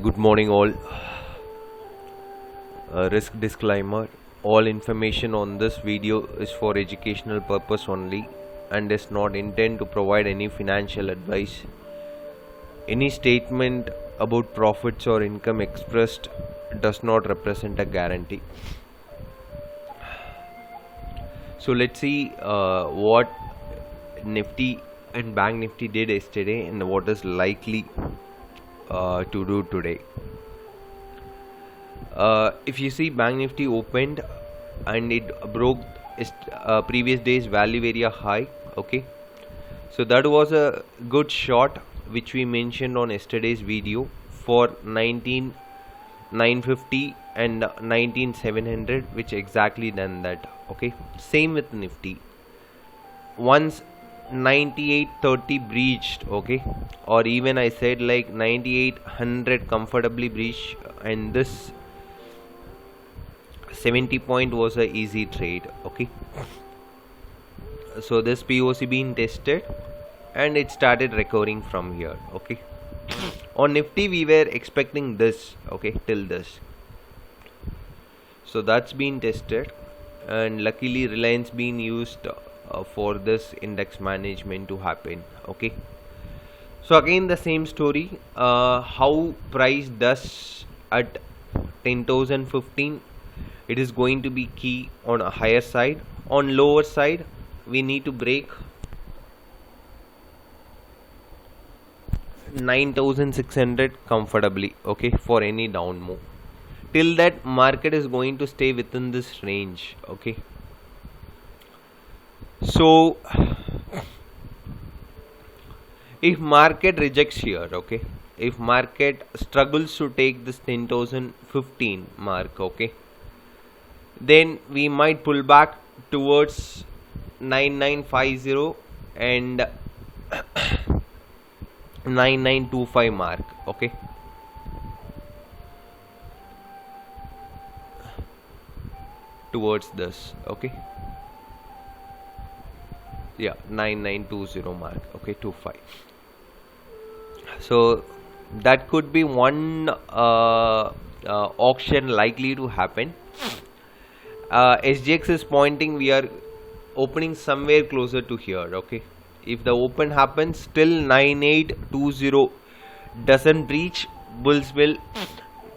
Good morning, all. Risk disclaimer: all information on this video is for educational purpose only and is not intended to provide any financial advice. Any statement about profits or income expressed does not represent a guarantee. So let's see what Nifty and Bank Nifty did yesterday and what is likely to do today. If you see, Bank Nifty opened and it broke previous day's value area high. Okay, so that was a good shot which we mentioned on yesterday's video for 19,950 and 19,700, which exactly done that. Okay, same with Nifty. Once 9830 breached, okay, or even I said like 9800 comfortably breached, and this 70 point was a easy trade. Okay, so this POC being tested and it started recovering from here. Okay, on Nifty we were expecting this, okay, till this, so that's been tested, and luckily Reliance being used for this index management to happen. Okay, so again the same story. How price does at 10,015, it is going to be key on a higher side. On lower side we need to break 9,600 comfortably, okay, for any down move. Till that, market is going to stay within this range. Okay, so if market rejects here, okay, if market struggles to take this 10,015 mark, okay, then we might pull back towards 9950 and 9925 mark. Okay, towards this. Okay, yeah, 9920 mark. Okay, 25. So that could be one auction likely to happen. SGX is pointing we are opening somewhere closer to here. Okay, if the open happens still 9820 doesn't breach, bulls will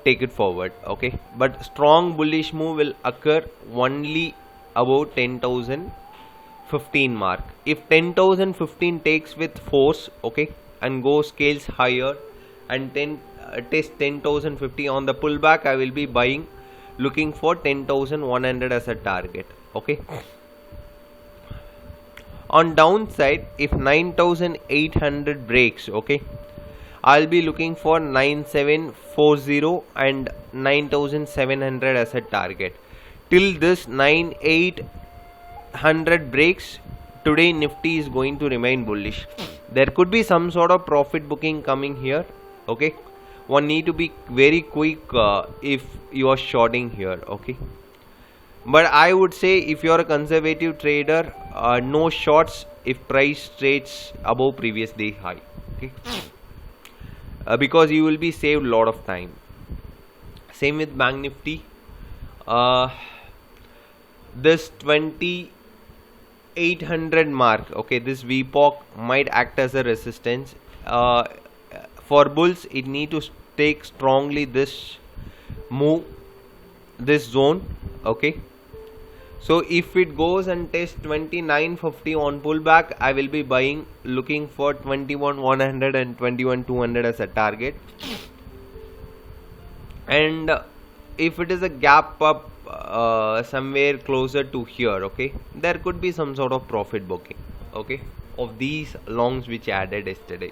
take it forward. Okay, but strong bullish move will occur only about 10,015 mark. If 10,015 takes with force, okay, and goes scales higher and test 10,050 on the pullback, I will be buying, looking for 10,100 as a target. Okay, on downside if 9,800 breaks, okay, I'll be looking for 9,740 and 9,700 as a target. Till this 9,800 breaks, today Nifty is going to remain bullish. There could be some sort of profit booking coming here. Okay, one need to be very quick if you are shorting here. Okay, but I would say if you are a conservative trader, no shorts if price trades above previous day high. Okay, because you will be saved a lot of time. Same with Bank Nifty. This 20,800 mark, okay, this VPOC might act as a resistance. For bulls it need to take strongly this move, this zone. Okay, so if it goes and tests 2950 on pullback, I will be buying, looking for 21,100 and 21,200 as a target. And if it is a gap up somewhere closer to here, okay, there could be some sort of profit booking, okay, of these longs which added yesterday.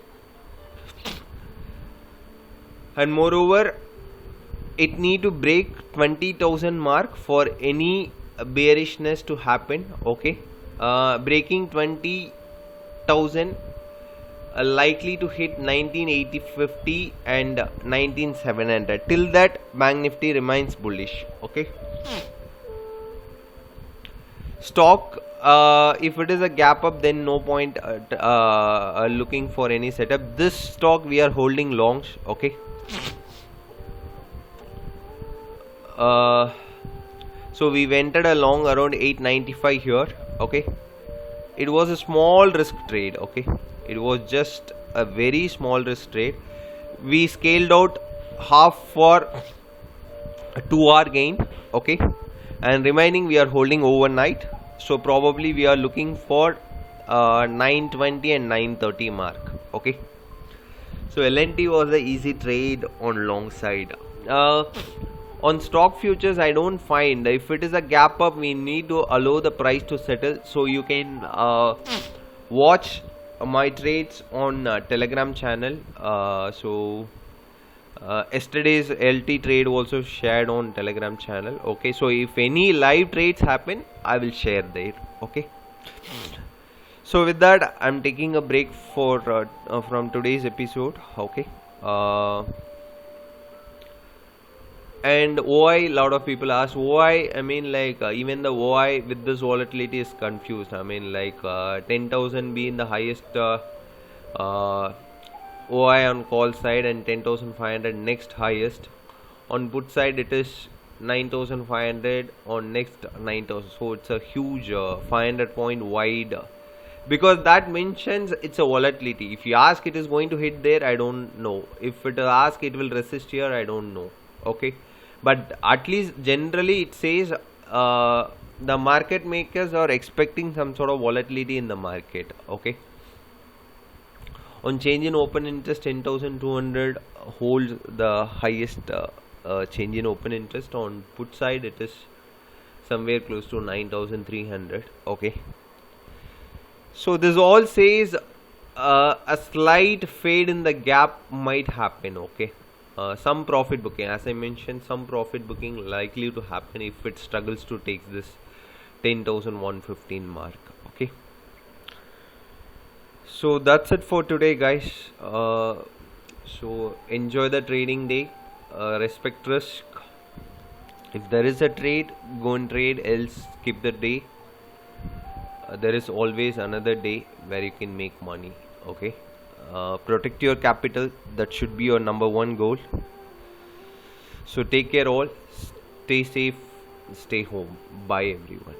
And moreover, it need to break 20,000 mark for any bearishness to happen. Okay, breaking 20,000 likely to hit 19,850 and 19,700. Till that, Bank Nifty remains bullish. Okay, stock, if it is a gap up, then no point looking for any setup. This stock we are holding longs. Okay, so we entered a long around 895 here. Okay, it was a small risk trade. Okay, it was just a very small risk trade. We scaled out half for a 2-hour gain. Okay, and remaining we are holding overnight. So probably we are looking for 920 and 930 mark. Okay, so LNT was the easy trade on long side. On stock futures, I don't find, if it is a gap up, we need to allow the price to settle. So you can watch my trades on Telegram channel. Yesterday's LT trade also shared on Telegram channel. Okay, so if any live trades happen, I will share there. Okay, so with that, I'm taking a break for from today's episode. Okay, and OI, lot of people ask OI. I mean, like even the OI with this volatility is confused. I mean, like 10,000 being the highest OI on call side and 10,500 next highest. On put side it is 9,500 on next 9,000. So it's a huge 500 point wide, because that mentions it's a volatility. If you ask it is going to hit there, I don't know. If it ask it will resist here, I don't know. Okay, but at least generally it says the market makers are expecting some sort of volatility in the market. Okay, on change in open interest, 10,200 holds the highest change in open interest. On put side it is somewhere close to 9,300. Okay, so this all says a slight fade in the gap might happen. Okay, some profit booking, as I mentioned, some profit booking likely to happen if it struggles to take this 10,115 mark. Okay, so that's it for today, guys. So enjoy the trading day, respect risk. If there is a trade, go and trade, else skip the day. There is always another day where you can make money. Okay, protect your capital, that should be your number one goal. So take care all, stay safe, stay home. Bye everyone.